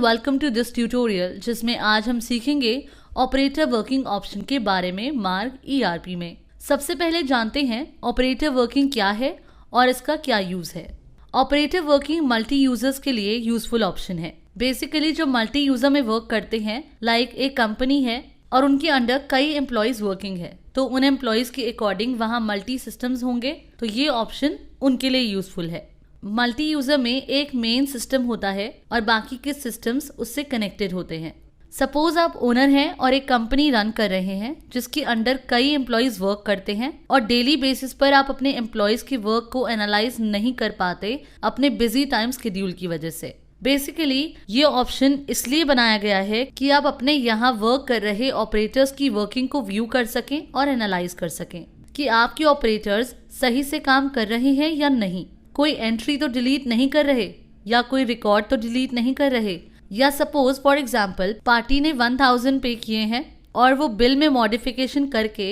Welcome to this tutorial जिसमें आज हम सीखेंगे ऑपरेटर वर्किंग ऑप्शन के बारे में मार्ग ईआरपी में। सबसे पहले जानते हैं ऑपरेटर वर्किंग क्या है और इसका क्या यूज है। ऑपरेटर वर्किंग मल्टी यूजर्स के लिए यूजफुल ऑप्शन है। बेसिकली जो मल्टी यूजर में वर्क करते हैं, लाइक एक कंपनी है और उनके अंडर कई एम्प्लॉयज वर्किंग है, तो उन एम्प्लॉयज के अकॉर्डिंग वहाँ मल्टी सिस्टम्स होंगे, तो ये ऑप्शन उनके लिए यूजफुल है। मल्टी यूजर में एक मेन सिस्टम होता है और बाकी के सिस्टम्स उससे कनेक्टेड होते हैं। सपोज आप ओनर हैं और एक कंपनी रन कर रहे हैं जिसके अंडर कई एम्प्लॉयज वर्क करते हैं और डेली बेसिस पर आप अपने एम्प्लॉयज के वर्क को एनालाइज नहीं कर पाते अपने बिजी टाइम शेड्यूल की वजह से। बेसिकली ये ऑप्शन इसलिए बनाया गया है कि आप अपने यहाँ वर्क कर रहे ऑपरेटर्स की वर्किंग को व्यू कर सकें और एनालाइज कर सकें कि आपके ऑपरेटर्स सही से काम कर रहे हैं या नहीं, कोई एंट्री तो डिलीट नहीं कर रहे या कोई रिकॉर्ड तो डिलीट नहीं कर रहे, या सपोज फॉर एग्जांपल पार्टी ने 1000 पे किए हैं और वो बिल में मॉडिफिकेशन करके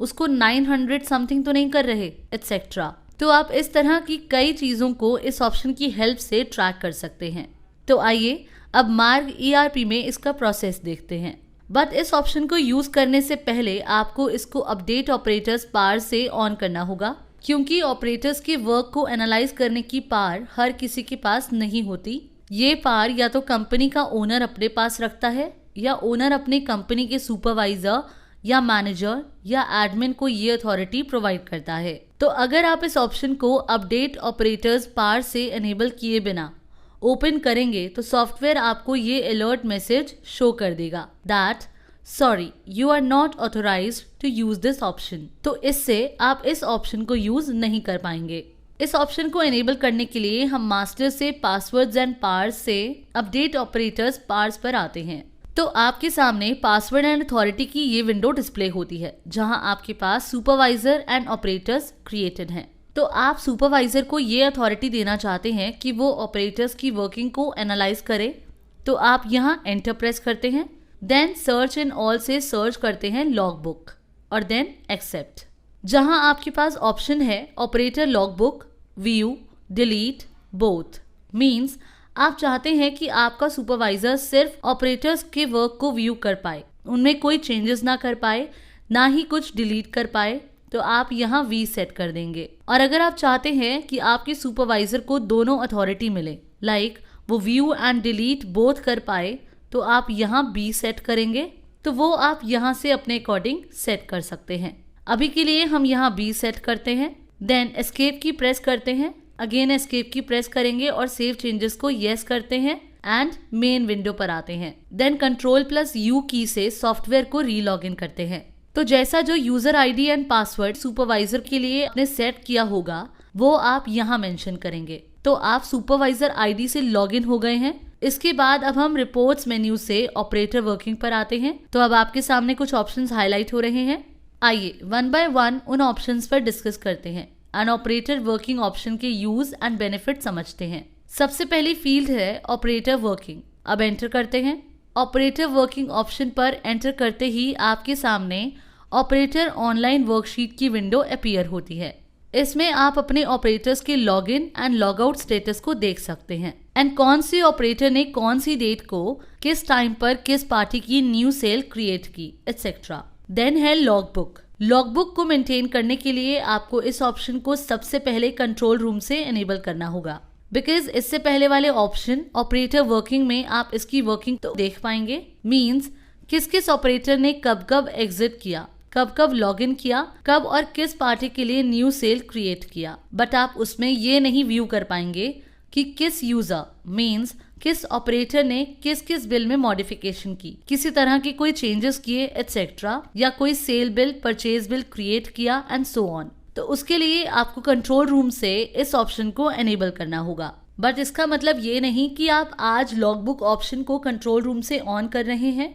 उसको 900 समथिंग तो नहीं कर रहे, एटसेट्रा। तो आप इस तरह की कई चीज़ों को इस ऑप्शन की हेल्प से ट्रैक कर सकते हैं। तो आइए अब मार्ग ईआरपी में इसका प्रोसेस देखते हैं। बट इस ऑप्शन को यूज करने से पहले आपको इसको अपडेट ऑपरेटर्स पावर से ऑन करना होगा, क्योंकि ऑपरेटर्स के वर्क को एनालाइज करने की पावर हर किसी के पास नहीं होती। ये पावर या तो कंपनी का ओनर अपने पास रखता है या ओनर अपने कंपनी के सुपरवाइजर या मैनेजर या एडमिन को ये अथॉरिटी प्रोवाइड करता है। तो अगर आप इस ऑप्शन को अपडेट ऑपरेटर्स पावर से एनेबल किए बिना ओपन करेंगे तो सॉफ्टवेयर आपको ये अलर्ट मैसेज शो कर देगा that sorry you are not authorized to use this option. तो इससे आप इस ऑप्शन को यूज नहीं कर पाएंगे। इस ऑप्शन को एनेबल करने के लिए हम मास्टर से पासवर्ड्स एंड पावर्स से अपडेट ऑपरेटर्स पावर्स पर आते हैं। तो आपके सामने पासवर्ड एंड अथॉरिटी की ये विंडो डिस्प्ले होती है जहां आपके पास सुपरवाइजर एंड ऑपरेटर्स क्रिएटेड हैं। तो आप सुपरवाइजर को ये अथॉरिटी देना चाहते हैं कि वो ऑपरेटर्स की वर्किंग को एनालाइज करे, तो आप यहाँ एंटर प्रेस करते हैं, देन सर्च इन ऑल से सर्च करते हैं लॉग बुक और देन एक्सेप्ट। जहां आपके पास ऑप्शन है operator log book, view, delete, both. Means आप चाहते हैं कि आपका सुपरवाइजर सिर्फ ऑपरेटर्स के वर्क को व्यू कर पाए, उनमें कोई चेंजेस ना कर पाए, ना ही कुछ डिलीट कर पाए, तो आप यहाँ वी सेट कर देंगे। और अगर आप चाहते हैं कि आपके सुपरवाइजर को दोनों अथॉरिटी मिले, लाइक वो व्यू एंड डिलीट बोथ कर पाए, तो आप यहाँ बी सेट करेंगे। तो वो आप यहाँ से अपने अकॉर्डिंग सेट कर सकते हैं। अभी के लिए हम यहाँ बी सेट करते हैं, देन एस्केप की प्रेस करते हैं, अगेन एस्केप की प्रेस करेंगे और सेव चेंजेस को येस करते हैं एंड मेन विंडो पर आते हैं। देन कंट्रोल+U की से सॉफ्टवेयर को रीलॉग इन करते हैं। तो जैसा जो user ID and password supervisor के लिए आपने सेट किया होगा वो आप यहाँ मेंशन करेंगे। तो आप सुपरवाइजर आईडी से लॉगिन हो गए हैं। इसके बाद अब हम रिपोर्ट्स मेन्यू से ऑपरेटर वर्किंग पर आते हैं। तो अब आपके सामने कुछ ऑप्शंस हाईलाइट हो रहे हैं। आइए वन बाय वन उन ऑप्शंस पर डिस्कस करते हैं एंड ऑपरेटर वर्किंग ऑप्शन के यूज एंड बेनिफिट समझते हैं। सबसे पहली फील्ड है ऑपरेटर वर्किंग। अब एंटर करते हैं। ऑपरेटर वर्किंग ऑप्शन पर एंटर करते ही आपके सामने ऑपरेटर ऑनलाइन वर्कशीट की विंडो अपीयर होती है। इसमें आप अपने ऑपरेटर्स के login and log out status को देख सकते हैं एंड कौन सी ऑपरेटर ने कौन सी डेट को किस टाइम पर किस पार्टी की न्यू सेल क्रिएट की, एटसेट्रा। देन है लॉग बुक। लॉग बुक को मेंटेन करने के लिए आपको इस ऑप्शन को सबसे पहले कंट्रोल रूम से एनेबल करना होगा, बिकॉज इससे पहले वाले ऑप्शन ऑपरेटर वर्किंग में आप इसकी वर्किंग तो देख पाएंगे। मीन्स किस किस ऑपरेटर ने कब कब एग्जिट किया, कब कब लॉगिन किया, कब और किस पार्टी के लिए न्यू सेल क्रिएट किया। बट आप उसमें ये नहीं व्यू कर पाएंगे कि किस यूजर मीन्स किस ऑपरेटर ने किस किस बिल में मॉडिफिकेशन की, किसी तरह के कोई चेंजेस किए, एटसेट्रा, या कोई sale bill purchase bill create किया एंड सो ऑन। तो उसके लिए आपको कंट्रोल रूम से इस ऑप्शन को एनेबल करना होगा। बट इसका मतलब ये नहीं कि आप आज लॉग बुक ऑप्शन को कंट्रोल रूम से ऑन कर रहे हैं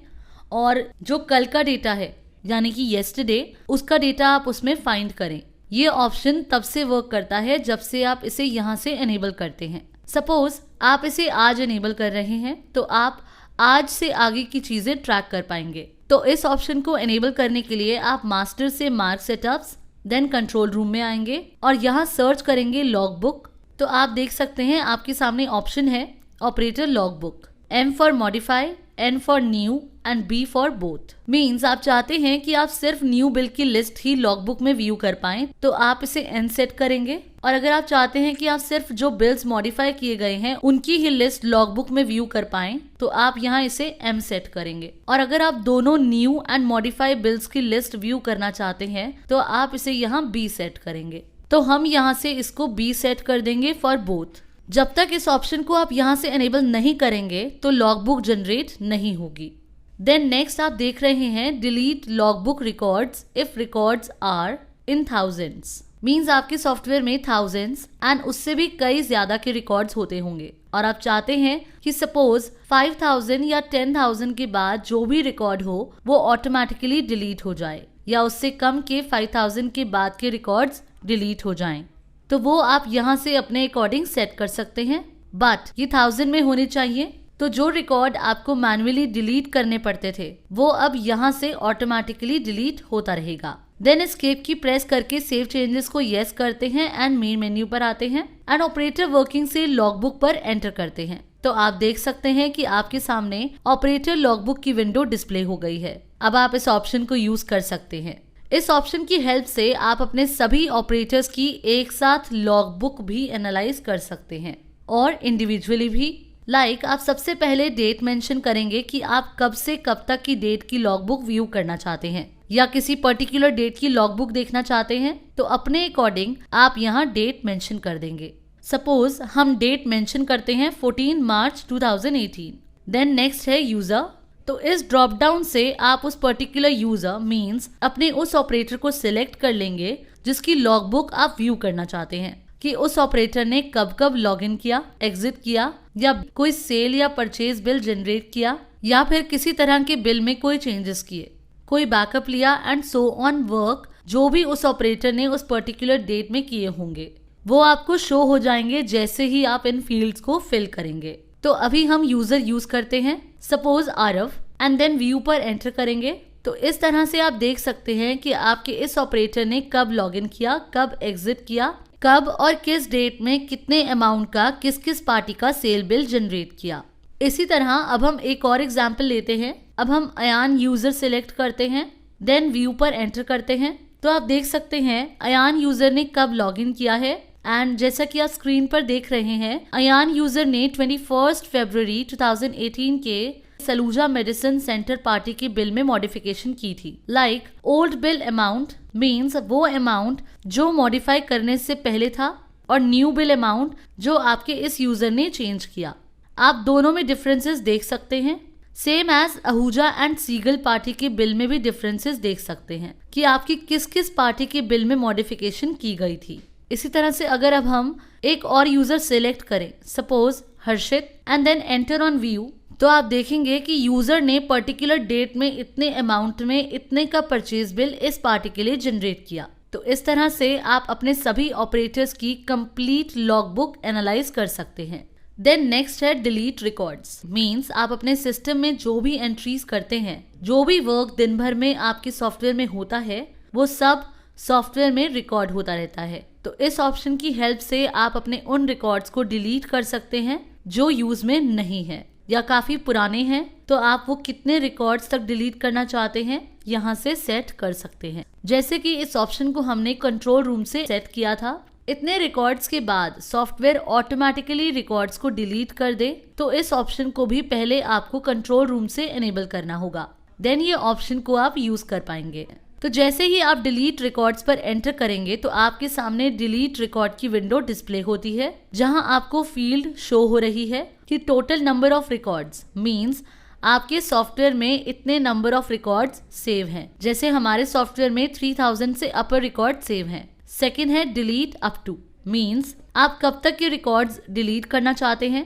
और जो कल का डेटा है यानी कि येस्टरडे उसका डेटा आप उसमें फाइंड करें। ये ऑप्शन तब से वर्क करता है जब से आप इसे यहाँ से एनेबल करते हैं। सपोज आप इसे आज एनेबल कर रहे हैं तो आप आज से आगे की चीजें ट्रैक कर पाएंगे। तो इस ऑप्शन को एनेबल करने के लिए आप मास्टर से mark setups, then control room में आएंगे और यहाँ सर्च करेंगे लॉग बुक। तो आप देख सकते हैं आपके सामने ऑप्शन है operator log book. M for modify, N for new and B for both. Means आप चाहते हैं कि आप सिर्फ न्यू बिल की लिस्ट ही लॉगबुक में व्यू कर पाएं, तो आप इसे N सेट करेंगे। और अगर आप चाहते हैं कि आप सिर्फ जो बिल्स मॉडिफाई किए गए हैं उनकी ही लिस्ट लॉगबुक में व्यू कर पाएं, तो आप यहाँ इसे M सेट करेंगे। और अगर आप दोनों न्यू एंड मॉडिफाई बिल्स की लिस्ट व्यू करना चाहते हैं तो आप इसे यहाँ B सेट करेंगे। तो हम यहाँ से इसको B सेट कर देंगे फॉर बोथ। जब तक इस ऑप्शन को आप यहाँ से एनेबल नहीं करेंगे तो लॉगबुक जनरेट नहीं होगी। देन नेक्स्ट आप देख रहे हैं delete logbook records if records are in thousands. Means आपके सॉफ्टवेयर में थाउजेंड्स एंड उससे भी कई ज्यादा के रिकॉर्ड्स होते होंगे और आप चाहते हैं कि सपोज 5000 या 10,000 के बाद जो भी रिकॉर्ड हो वो ऑटोमेटिकली डिलीट हो जाए या उससे कम के 5000 के बाद के रिकॉर्ड्स डिलीट हो जाएं। तो वो आप यहाँ से अपने अकॉर्डिंग सेट कर सकते हैं, बट ये 1000 में होने चाहिए। तो जो रिकॉर्ड आपको मैन्युअली डिलीट करने पड़ते थे वो अब यहाँ से ऑटोमेटिकली डिलीट होता रहेगा। देन एस्केप की प्रेस करके सेव चेंजेस को यस करते हैं एंड मेन मेन्यू पर आते हैं एंड ऑपरेटर वर्किंग से लॉगबुक पर एंटर करते हैं। तो आप देख सकते हैं कि आपके सामने ऑपरेटर लॉगबुक की विंडो डिस्प्ले हो गई है। अब आप इस ऑप्शन को यूज कर सकते हैं। इस ऑप्शन की हेल्प से आप अपने सभी ऑपरेटर्स की एक साथ लॉगबुक भी एनालाइज कर सकते हैं और इंडिविजुअली भी। लाइक आप सबसे पहले डेट मेंशन करेंगे कि आप कब से कब तक की डेट की लॉगबुक व्यू करना चाहते हैं या किसी पर्टिकुलर डेट की लॉगबुक देखना चाहते हैं, तो अपने अकॉर्डिंग आप यहाँ डेट मेंशन कर देंगे। सपोज हम डेट मेंशन करते हैं 14 मार्च 2018। देन नेक्स्ट है यूजर। तो इस ड्रॉप डाउन से आप उस पर्टिकुलर यूजर मींस अपने उस ऑपरेटर को सिलेक्ट कर लेंगे जिसकी लॉगबुक आप व्यू करना चाहते हैं कि उस ऑपरेटर ने कब कब लॉगिन किया, एग्जिट किया या कोई सेल या परचेज बिल जनरेट किया या फिर किसी तरह के बिल में कोई चेंजेस किए, कोई बैकअप लिया एंड सो ऑन वर्क जो भी उस ऑपरेटर ने उस पर्टिकुलर डेट में किए होंगे वो आपको शो हो जाएंगे जैसे ही आप इन फील्ड्स को फिल करेंगे। तो अभी हम यूजर यूज करते हैं, suppose Aarav, and then view पर एंटर करेंगे। तो इस तरह से आप देख सकते हैं कि आपके इस ऑपरेटर ने कब लॉगिन किया, कब एग्जिट किया, कब और किस डेट में कितने अमाउंट का किस किस पार्टी का सेल बिल जनरेट किया। इसी तरह अब हम एक और एग्जांपल लेते हैं। अब हम अयान यूजर सिलेक्ट करते हैं, देन व्यू पर एंटर करते हैं। तो आप देख सकते हैं अयान यूजर ने कब लॉगिन किया है एंड जैसा कि आप स्क्रीन पर देख रहे हैं अयान यूजर ने 21 फरवरी 2018 के सलूजा मेडिसिन सेंटर पार्टी के बिल में मॉडिफिकेशन की थी। Like old bill amount means वो अमाउंट जो मॉडिफाई करने से पहले था और न्यू बिल अमाउंट जो आपके इस यूजर ने चेंज किया। आप दोनों में डिफरेंसेस देख सकते हैं। Same as Ahuja and Sehgal party के बिल में भी डिफरेंसेस देख सकते हैं कि आपकी किस किस पार्टी के बिल में मॉडिफिकेशन की गई थी। इसी तरह से अगर अब हम एक और यूजर सिलेक्ट करें, suppose Harshit, and then enter on view, तो आप देखेंगे कि यूजर ने पर्टिकुलर डेट में इतने अमाउंट में इतने का परचेज बिल इस पार्टी के लिए जनरेट किया। तो इस तरह से आप अपने सभी ऑपरेटर्स की कंप्लीट लॉगबुक एनालाइज कर सकते हैं। देन नेक्स्ट है डिलीट रिकॉर्ड्स। मींस आप अपने सिस्टम में जो भी एंट्रीज करते हैं, जो भी वर्क दिन भर में आपके सॉफ्टवेयर में होता है, वो सब सॉफ्टवेयर में रिकॉर्ड होता रहता है। तो इस ऑप्शन की हेल्प से आप अपने उन रिकॉर्ड्स को डिलीट कर सकते हैं जो यूज में नहीं है या काफी पुराने हैं। तो आप वो कितने रिकॉर्ड्स तक डिलीट करना चाहते हैं यहाँ से सेट कर सकते हैं। जैसे कि इस ऑप्शन को हमने कंट्रोल रूम से सेट किया था। इतने रिकॉर्ड्स के बाद सॉफ्टवेयर ऑटोमेटिकली रिकॉर्ड्स को डिलीट कर दे, तो इस ऑप्शन को भी पहले आपको कंट्रोल रूम से एनेबल करना होगा। देन ये ऑप्शन को आप यूज कर पाएंगे। तो जैसे ही आप डिलीट रिकॉर्ड्स पर एंटर करेंगे तो आपके सामने डिलीट रिकॉर्ड की विंडो डिस्प्ले होती है, जहां आपको फील्ड शो हो रही है कि total number of records means आपके सॉफ्टवेयर में इतने नंबर ऑफ रिकॉर्ड्स सेव हैं। जैसे हमारे सॉफ्टवेयर में 3000 से अपर रिकॉर्ड सेव हैं। सेकेंड है डिलीट अप टू, मींस आप कब तक के रिकॉर्ड्स डिलीट करना चाहते हैं।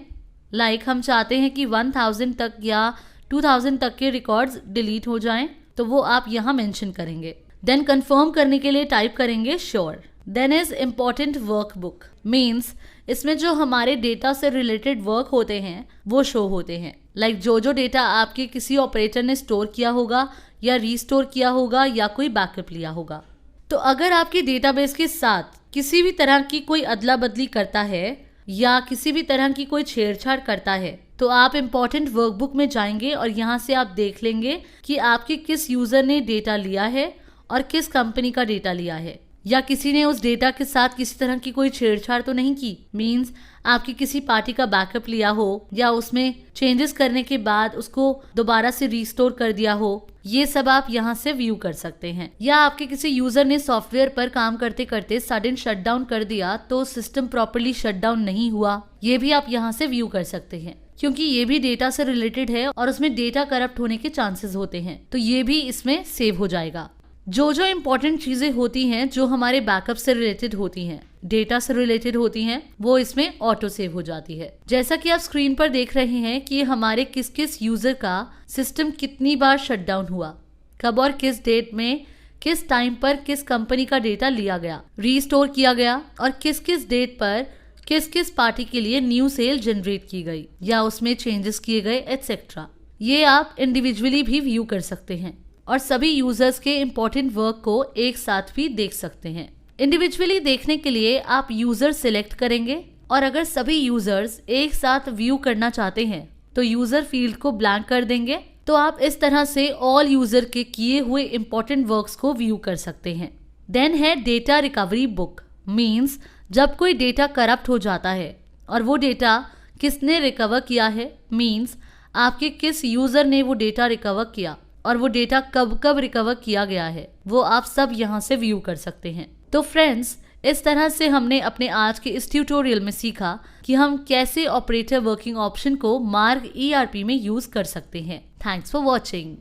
लाइक हम चाहते हैं कि 1000 तक या 2000 तक के रिकॉर्ड्स डिलीट हो जाएं, तो वो आप यहाँ मेंशन करेंगे। देन कंफर्म करने के लिए टाइप करेंगे sure. Then is important workbook, means इसमें जो हमारे डेटा से रिलेटेड वर्क होते हैं वो शो होते हैं। लाइक जो डेटा आपके किसी ऑपरेटर ने स्टोर किया होगा या रीस्टोर किया होगा या कोई बैकअप लिया होगा। तो अगर आपके डेटाबेस के साथ किसी भी तरह की कोई अदला बदली करता है या किसी भी तरह की कोई छेड़छाड़ करता है तो आप इम्पोर्टेंट वर्कबुक में जाएंगे और यहाँ से आप देख लेंगे कि आपके किस यूजर ने डेटा लिया है और किस कंपनी का डेटा लिया है, या किसी ने उस डेटा के साथ किसी तरह की कोई छेड़छाड़ तो नहीं की। मींस आपकी किसी पार्टी का बैकअप लिया हो या उसमें चेंजेस करने के बाद उसको दोबारा से रिस्टोर कर दिया हो, ये सब आप यहाँ से व्यू कर सकते हैं। या आपके किसी यूजर ने सॉफ्टवेयर पर काम करते करते सडन शटडाउन कर दिया तो सिस्टम प्रॉपर्ली शटडाउन नहीं हुआ, ये भी आप यहाँ से व्यू कर सकते हैं, क्योंकि ये भी डेटा से रिलेटेड है और उसमें डेटा करप्ट होने के चांसेस होते हैं, तो ये भी इसमें सेव हो जाएगा। जो इम्पोर्टेंट चीजें होती हैं जो हमारे बैकअप से रिलेटेड होती हैं, डेटा से रिलेटेड होती हैं, वो इसमें ऑटो सेव हो जाती है। जैसा कि आप स्क्रीन पर देख रहे हैं कि हमारे किस किस यूजर का सिस्टम कितनी बार शटडाउन हुआ, कब और किस डेट में, किस टाइम पर किस कंपनी का डेटा लिया गया, रीस्टोर किया गया, और किस किस डेट पर किस किस पार्टी के लिए न्यू सेल जनरेट की गई या उसमें चेंजेस किए गए, एटसेट्रा। ये आप इंडिविजुअली भी व्यू कर सकते हैं और सभी यूजर्स के इम्पोर्टेंट वर्क को एक साथ भी देख सकते हैं। इंडिविजुअली देखने के लिए आप यूजर सिलेक्ट करेंगे और अगर सभी यूजर्स एक साथ व्यू करना चाहते हैं तो यूजर फील्ड को ब्लैंक कर देंगे, तो आप इस तरह से ऑल यूजर के किए हुए इम्पोर्टेंट वर्क्स को व्यू कर सकते हैं। देन है डेटा रिकवरी बुक। मींस जब कोई डेटा करप्ट हो जाता है और वो डेटा किसने रिकवर किया है, मींस आपके किस यूजर ने वो डेटा रिकवर किया और वो डेटा कब कब रिकवर किया गया है, वो आप सब यहाँ से व्यू कर सकते हैं। तो फ्रेंड्स, इस तरह से हमने अपने आज के इस ट्यूटोरियल में सीखा कि हम कैसे ऑपरेटर वर्किंग ऑप्शन को मार्ग ERP में यूज कर सकते हैं। Thanks for watching.